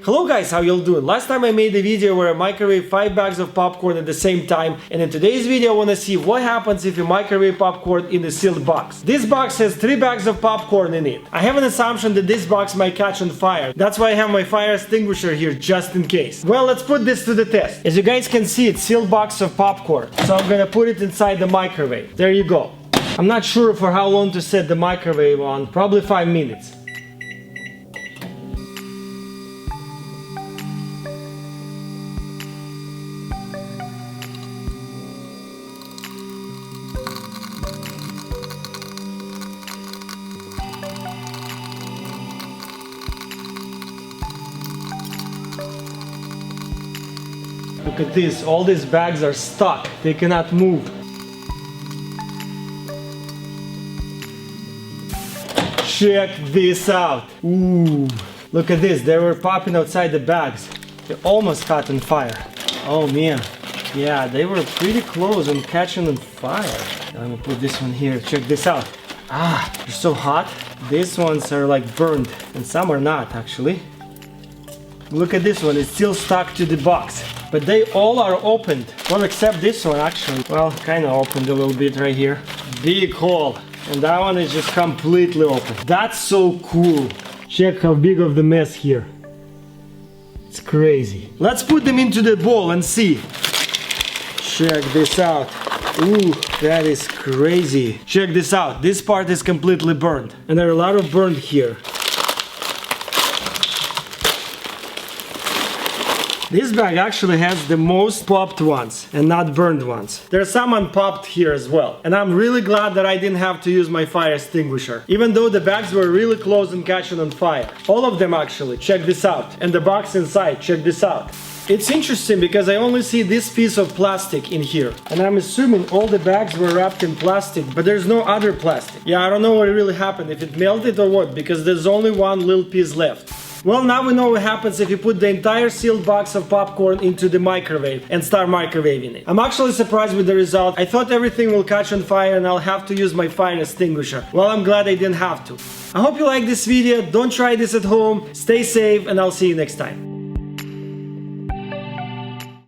Hello guys, how y'all doing? Last time I made a video where I microwave 5 bags of popcorn at the same time, and in today's video I want to see what happens if you microwave popcorn in a sealed box. This box has 3 bags of popcorn in it. I have an assumption that this box might catch on fire. That's why I have my fire extinguisher here just in case. Well, let's put this to the test. As you guys can see, it's a sealed box of popcorn. So I'm gonna put it inside the microwave. There you go. I'm not sure for how long to set the microwave on, probably 5 minutes. Look at this, all these bags are stuck, they cannot move. Check this out. Ooh, look at this, they were popping outside the bags. They almost caught on fire. Oh man, yeah, they were pretty close on catching on fire. I'm gonna put this one here, check this out. Ah, they're so hot. These ones are like burned, and some are not actually. Look at this one, it's still stuck to the box. But they all are opened. Well, except this one actually. Well, kind of opened a little bit right here. Big hole. And that one is just completely open. That's so cool. Check how big of the mess here. It's crazy. Let's put them into the bowl and see. Check this out. Ooh, that is crazy. Check this out. This part is completely burned. And there are a lot of burned here. This bag actually has the most popped ones and not burned ones. There's some unpopped here as well. And I'm really glad that I didn't have to use my fire extinguisher. Even though the bags were really close and catching on fire. All of them actually, check this out. And the box inside, check this out. It's interesting because I only see this piece of plastic in here. And I'm assuming all the bags were wrapped in plastic, but there's no other plastic. Yeah, I don't know what really happened, if it melted or what, because there's only one little piece left. Well, now we know what happens if you put the entire sealed box of popcorn into the microwave and start microwaving it. I'm actually surprised with the result. I thought everything will catch on fire and I'll have to use my fire extinguisher. Well, I'm glad I didn't have to. I hope you like this video. Don't try this at home. Stay safe and I'll see you next time.